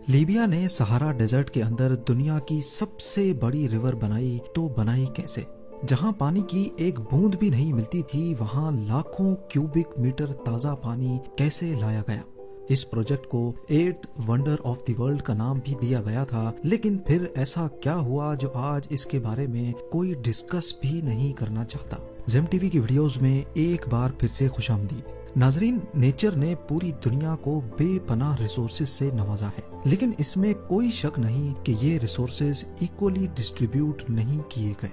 Libya نے سہارا desert کے اندر دنیا کی سب سے بڑی ریور بنائی تو بنائی کیسے؟ جہاں پانی کی ایک بوند بھی نہیں ملتی تھی وہاں لاکھوں کیوبک میٹر تازہ پانی کیسے لایا گیا؟ اس پروجیکٹ کو 8th wonder of the world کا نام بھی دیا گیا تھا، لیکن پھر ایسا کیا ہوا جو آج اس کے بارے میں کوئی ڈسکس بھی نہیں کرنا چاہتا؟ زیم ٹی وی کی ویڈیوز میں ایک بار پھر سے خوش آمدید۔ ناظرین، نیچر نے پوری دنیا کو بے پناہ ریسورسز سے نوازا ہے، لیکن اس میں کوئی شک نہیں کہ یہ ریسورسز ایکولی ڈسٹریبیوٹ نہیں کیے گئے۔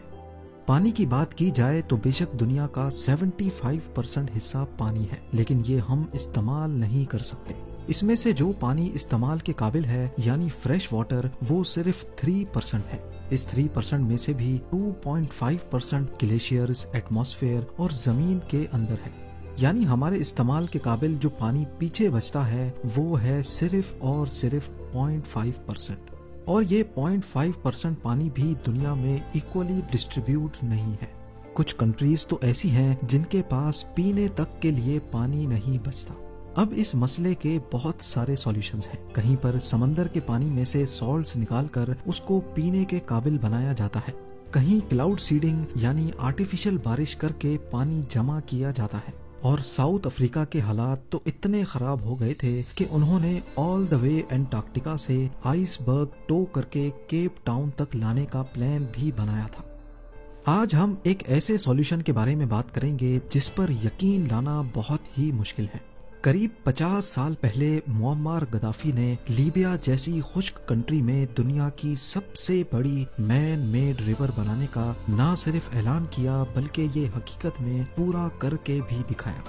پانی کی بات کی جائے تو بے شک دنیا کا 75% حصہ پانی ہے، لیکن یہ ہم استعمال نہیں کر سکتے۔ اس میں سے جو پانی استعمال کے قابل ہے یعنی فریش واٹر، وہ صرف 3% ہے۔ اس 3% میں سے بھی 2.5% گلیشیئرز، ایٹماسفیئر اور زمین کے اندر ہے، یعنی ہمارے استعمال کے قابل جو پانی پیچھے بچتا ہے وہ ہے صرف اور صرف 0.5%، اور یہ 0.5% پانی بھی دنیا میں ایکولی ڈسٹریبیوٹ نہیں ہے۔ کچھ کنٹریز تو ایسی ہیں جن کے پاس پینے تک کے لیے پانی نہیں بچتا۔ اب اس مسئلے کے بہت سارے سولیوشنز ہیں۔ کہیں پر سمندر کے پانی میں سے سالٹس نکال کر اس کو پینے کے قابل بنایا جاتا ہے، کہیں کلاؤڈ سیڈنگ یعنی آرٹیفیشل بارش کر کے پانی جمع کیا جاتا ہے، اور ساؤتھ افریقہ کے حالات تو اتنے خراب ہو گئے تھے کہ انہوں نے آل دا وے انٹارکٹیکا سے آئس برگ ٹو کر کے کیپ ٹاؤن تک لانے کا پلان بھی بنایا تھا۔ آج ہم ایک ایسے سولیوشن کے بارے میں بات کریں گے جس پر یقین لانا بہت ہی مشکل ہے۔ قریب 50 سال پہلے معمر گدافی نے لیبیا جیسی خشک کنٹری میں دنیا کی سب سے بڑی مین میڈ ریور بنانے کا نہ صرف اعلان کیا بلکہ یہ حقیقت میں پورا کر کے بھی دکھایا۔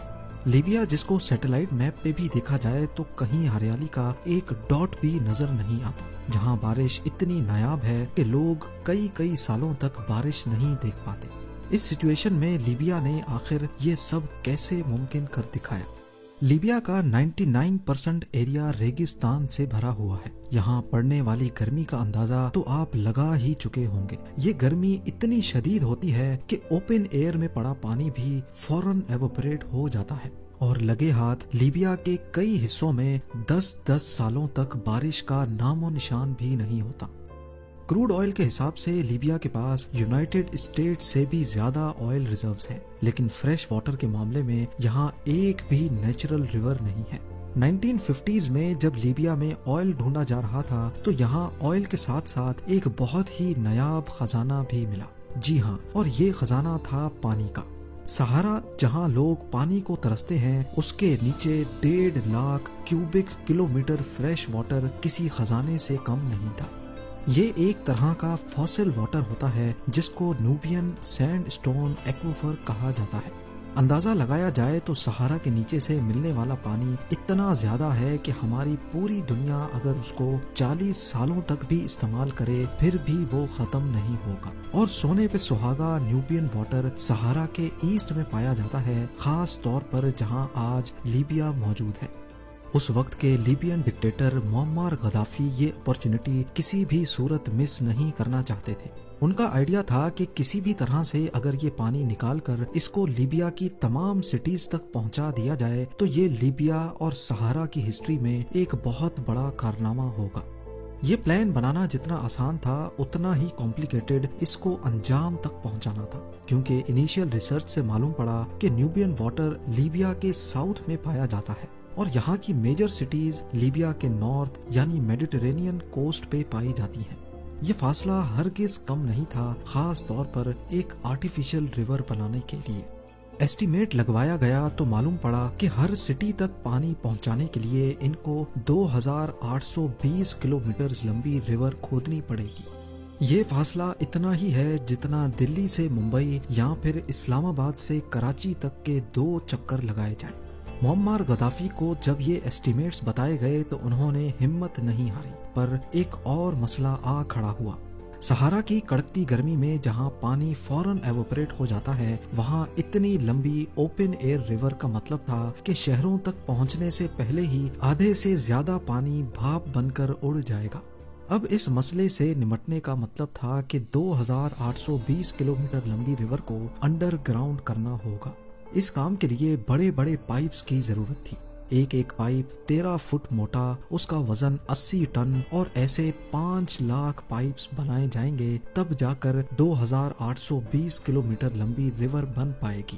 لیبیا جس کو سیٹلائٹ میپ پہ بھی دیکھا جائے تو کہیں ہریالی کا ایک ڈاٹ بھی نظر نہیں آتا، جہاں بارش اتنی نایاب ہے کہ لوگ کئی سالوں تک بارش نہیں دیکھ پاتے۔ اس سچویشن میں لیبیا نے آخر یہ سب کیسے ممکن کر دکھایا؟ لیبیا کا 99% ایریا ریگستان سے بھرا ہوا ہے۔ یہاں پڑنے والی گرمی کا اندازہ تو آپ لگا ہی چکے ہوں گے۔ یہ گرمی اتنی شدید ہوتی ہے کہ اوپن ایئر میں پڑا پانی بھی فوراً ایوپریٹ ہو جاتا ہے، اور لگے ہاتھ لیبیا کے کئی حصوں میں 10 سالوں تک بارش کا نام و نشان بھی نہیں ہوتا۔ کروڈ آئل کے حساب سے لیبیا کے پاس یونائٹڈ اسٹیٹ سے بھی زیادہ آئل ریزروز ہیں، لیکن فریش واٹر کے معاملے میں یہاں ایک بھی نیچرل ریور نہیں ہے۔ 1950s میں جب لیبیا میں آئل ڈھونڈا جا رہا تھا تو یہاں آئل کے ساتھ ساتھ ایک بہت ہی نایاب خزانہ بھی ملا۔ جی ہاں، اور یہ خزانہ تھا پانی کا۔ سہارا جہاں لوگ پانی کو ترستے ہیں، اس کے نیچے 1.5 lakh cubic kilometre fresh water کسی خزانے سے کم نہیں تھا۔ یہ ایک طرح کا فاسل واٹر ہوتا ہے جس کو نوبین سینڈ سٹون ایکویفر کہا جاتا ہے۔ اندازہ لگایا جائے تو سہارا کے نیچے سے ملنے والا پانی اتنا زیادہ ہے کہ ہماری پوری دنیا اگر اس کو 40 سالوں تک بھی استعمال کرے پھر بھی وہ ختم نہیں ہوگا۔ اور سونے پہ سہاگا نیوبین واٹر سہارا کے ایسٹ میں پایا جاتا ہے، خاص طور پر جہاں آج لیبیا موجود ہے۔ اس وقت کے لیبین ڈکٹیٹر معمر گدافی یہ اپرچونٹی کسی بھی صورت مس نہیں کرنا چاہتے تھے۔ ان کا آئیڈیا تھا کہ کسی بھی طرح سے اگر یہ پانی نکال کر اس کو لیبیا کی تمام سٹیز تک پہنچا دیا جائے تو یہ لیبیا اور سہارا کی ہسٹری میں ایک بہت بڑا کارنامہ ہوگا۔ یہ پلان بنانا جتنا آسان تھا اتنا ہی کمپلیکیٹڈ اس کو انجام تک پہنچانا تھا، کیونکہ انیشیل ریسرچ سے معلوم پڑا کہ نیوبین واٹر لیبیا کے ساؤتھ میں پایا جاتا ہے، اور یہاں کی میجر سٹیز لیبیا کے نارتھ یعنی میڈیٹرینین کوسٹ پہ پائی جاتی ہیں۔ یہ فاصلہ ہرگز کم نہیں تھا، خاص طور پر ایک آرٹیفیشل ریور بنانے کے لیے۔ ایسٹیمیٹ لگوایا گیا تو معلوم پڑا کہ ہر سٹی تک پانی پہنچانے کے لیے ان کو 2820 کلومیٹرز لمبی ریور کھودنی پڑے گی۔ یہ فاصلہ اتنا ہی ہے جتنا دلی سے ممبئی یا پھر اسلام آباد سے کراچی تک کے 2 چکر لگائے جائیں۔ معمر گدافی کو جب یہ ایسٹیمیٹس بتائے گئے تو انہوں نے ہمت نہیں ہاری، پر ایک اور مسئلہ آ کھڑا ہوا۔ سہارا کی کڑکتی گرمی میں جہاں پانی فوراً ایوپریٹ ہو جاتا ہے، وہاں اتنی لمبی اوپن ایئر ریور کا مطلب تھا کہ شہروں تک پہنچنے سے پہلے ہی آدھے سے زیادہ پانی بھاپ بن کر اڑ جائے گا۔ اب اس مسئلے سے نمٹنے کا مطلب تھا کہ 2820 کلومیٹر لمبی ریور کو انڈر گراؤنڈ کرنا ہوگا۔ اس کام کے لیے بڑے بڑے پائپس کی ضرورت تھی۔ ایک ایک پائپ 13 فٹ موٹا، اس کا وزن 80 ٹن، اور ایسے 5 لاکھ پائپس بنائے جائیں گے، تب جا کر 2820 کلومیٹر لمبی ریور بن پائے گی۔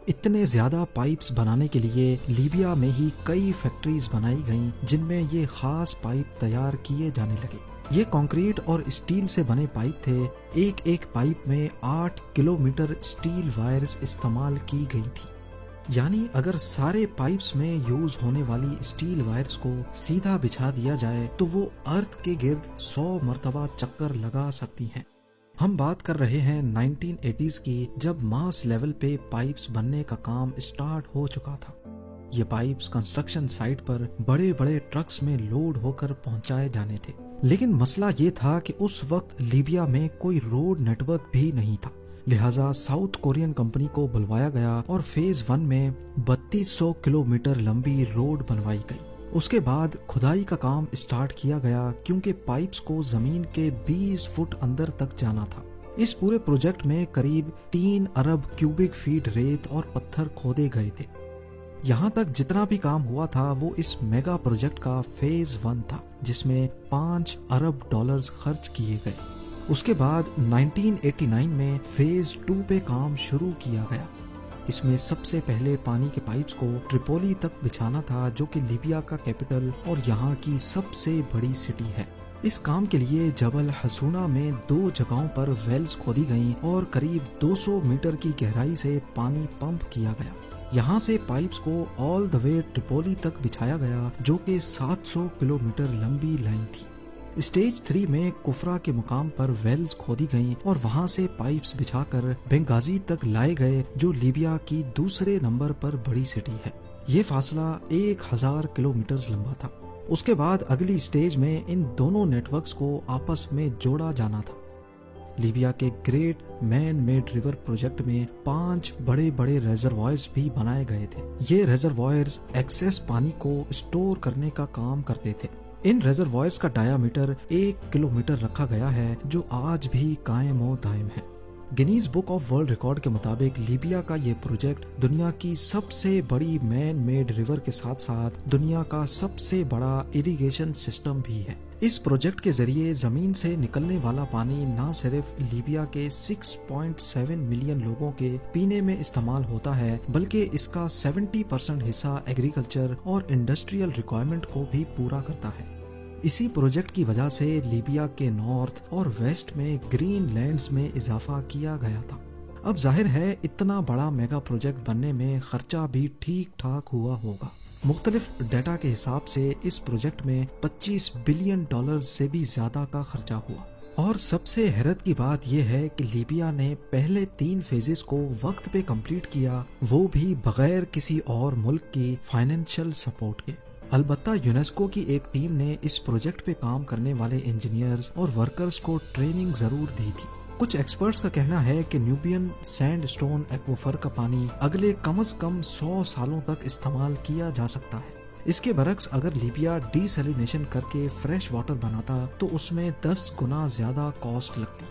اتنے زیادہ پائپس بنانے کے لیے لیبیا میں ہی کئی فیکٹریز بنائی گئیں جن میں یہ خاص پائپ تیار کیے جانے لگے۔ یہ کنکریٹ اور اسٹیل سے بنے پائپ تھے۔ ایک ایک پائپ میں 8 کلومیٹر اسٹیل وائرز استعمال کی گئی تھی، یعنی اگر سارے پائپس میں یوز ہونے والی اسٹیل وائرز کو سیدھا بچھا دیا جائے تو وہ ارتھ کے گرد 100 مرتبہ چکر لگا سکتی ہیں۔ ہم بات کر رہے ہیں 1980s کی، جب ماس لیول پہ پائپس بننے کا کام اسٹارٹ ہو چکا تھا۔ یہ پائپس کنسٹرکشن سائٹ پر بڑے بڑے ٹرکس میں لوڈ ہو کر پہنچائے جانے تھے، لیکن مسئلہ یہ تھا کہ اس وقت لیبیا میں کوئی روڈ نیٹ ورک بھی نہیں تھا، لہٰذا ساؤتھ کورین کمپنی کو بلوایا گیا اور فیز 1 میں 3200 کلومیٹر لمبی روڈ بنوائی گئی۔ اس کے بعد کھدائی کا کام اسٹارٹ کیا گیا، کیونکہ پائپس کو زمین کے 20 فٹ اندر تک جانا تھا۔ اس پورے پروجیکٹ میں قریب 3 ارب کیوبک فیٹ ریت اور پتھر کھودے گئے تھے۔ یہاں تک جتنا بھی کام ہوا تھا وہ اس میگا پروجیکٹ کا فیز 1 تھا، جس میں 5 ارب ڈالرز خرچ کیے گئے۔ اس کے بعد 1989 میں فیز 2 پہ کام شروع کیا گیا۔ اس میں سب سے پہلے پانی کے پائپس کو ٹریپولی تک بچھانا تھا، جو کہ لیبیا کا کیپٹل اور یہاں کی سب سے بڑی سٹی ہے۔ اس کام کے لیے جبل حسونہ میں 2 جگہوں پر ویلز کھودی گئیں اور قریب 200 میٹر کی گہرائی سے پانی پمپ کیا گیا۔ یہاں سے پائپس کو آل دا وے ٹریپولی تک بچھایا گیا، جو کہ 700 کلومیٹر لمبی لائن تھی۔ اسٹیج 3 میں کفرا کے مقام پر ویلز کھودی گئیں اور وہاں سے پائپس بچھا کر بنگازی تک لائے گئے، جو لیبیا کی دوسرے نمبر پر بڑی سٹی ہے۔ یہ فاصلہ 1000 کلومیٹر لمبا تھا۔ اس کے بعد اگلی اسٹیج میں ان دونوں نیٹ ورکس کو آپس میں جوڑا جانا تھا۔ لیبیا کے great man made river project میں 5 بڑے بڑے ریزروائرز بھی بنائے گئے تھے۔ یہ ریزروائرز ایکسیس پانی کو اسٹور کرنے کا کام کرتے تھے۔ ان ریزروائرز کا ڈایا میٹر 1 کلومیٹر رکھا گیا ہے، جو آج بھی قائم و دائم ہے۔ Guinness book of world record کے مطابق لیبیا کا یہ پروجیکٹ دنیا کی سب سے بڑی مین میڈ ریور کے ساتھ ساتھ دنیا کا سب سے بڑا اریگیشن سسٹم بھی ہے۔ اس پروجیکٹ کے ذریعے زمین سے نکلنے والا پانی نہ صرف لیبیا کے 6.7 ملین لوگوں کے پینے میں استعمال ہوتا ہے، بلکہ اس کا 70% حصہ ایگریکلچر اور انڈسٹریل ریکوائرمنٹ کو بھی پورا کرتا ہے۔ اسی پروجیکٹ کی وجہ سے لیبیا کے نارتھ اور ویسٹ میں گرین لینڈز میں اضافہ کیا گیا تھا۔ اب ظاہر ہے اتنا بڑا میگا پروجیکٹ بننے میں خرچہ بھی ٹھیک ٹھاک ہوا ہوگا۔ مختلف ڈیٹا کے حساب سے اس پروجیکٹ میں 25 بلین ڈالر سے بھی زیادہ کا خرچہ ہوا۔ اور سب سے حیرت کی بات یہ ہے کہ لیبیا نے پہلے 3 فیزز کو وقت پہ کمپلیٹ کیا، وہ بھی بغیر کسی اور ملک کی فائنینشیل سپورٹ کے۔ البتہ یونیسکو کی ایک ٹیم نے اس پروجیکٹ پہ کام کرنے والے انجینئرز اور ورکرز کو ٹریننگ ضرور دی تھی۔ کچھ ایکسپرٹس کا کہنا ہے کہ نیوبین سینڈ سٹون ایکویفر کا پانی اگلے کم از کم 100 سالوں تک استعمال کیا جا سکتا ہے۔ اس کے برعکس اگر لیبیا ڈی سیلینیشن کر کے فریش واٹر بناتا تو اس میں 10 گنا زیادہ کاسٹ لگتی۔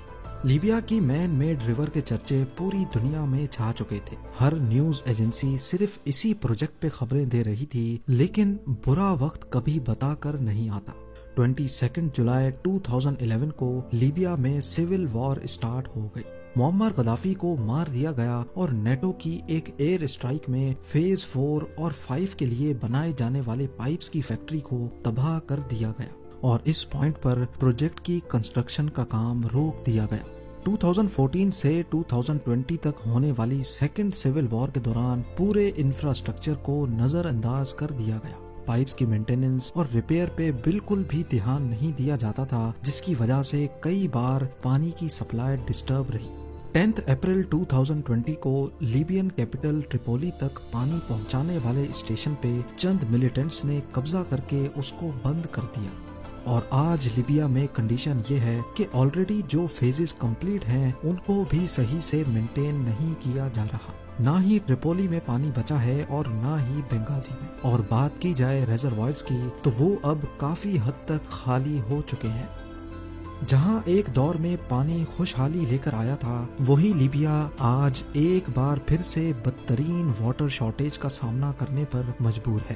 لیبیا کی مین میڈ ریور کے چرچے پوری دنیا میں چھا چکے تھے۔ ہر نیوز ایجنسی صرف اسی پروجیکٹ پہ خبریں دے رہی تھی، لیکن برا وقت کبھی بتا کر نہیں آتا۔ 22 جولائی 2011 کو لیبیا میں سول وار اسٹارٹ ہو گئی۔ معمر غدافی کو مار دیا گیا اور نیٹو کی ایک ایئر اسٹرائک میں فیز 4 اور 5 کے لیے بنائے جانے والے پائپس کی فیکٹری کو تباہ کر دیا گیا، اور اس پوائنٹ پر پروجیکٹ کی کنسٹرکشن کا کام روک دیا گیا۔ 2014 سے 2020 تک ہونے والی سیکنڈ سول وار کے دوران پورے انفراسٹرکچر کو نظر انداز کر دیا گیا۔ پائپس کی مینٹیننس اور ریپیئر پہ بالکل بھی دھیان نہیں دیا جاتا تھا، جس کی وجہ سے کئی بار پانی کی سپلائی ڈسٹرب رہی۔ 10 اپریل 2020 کو لیبین کیپٹل ٹریپولی تک پانی پہنچانے والے اسٹیشن پہ چند ملیٹنٹس نے قبضہ کر کے اس کو بند کر دیا، اور آج لیبیا میں کنڈیشن یہ ہے کہ آلریڈی جو فیزز کمپلیٹ ہیں ان کو بھی صحیح سے مینٹین نہیں کیا جا رہا۔ نہ ہی ٹریپولی میں پانی بچا ہے اور نہ ہی بنگازی میں۔ اور بات کی جائے ریزروائرز کی تو وہ اب کافی حد تک خالی ہو چکے ہیں۔ جہاں ایک دور میں پانی خوشحالی لے کر آیا تھا، وہی لیبیا آج ایک بار پھر سے بدترین واٹر شارٹیج کا سامنا کرنے پر مجبور ہے۔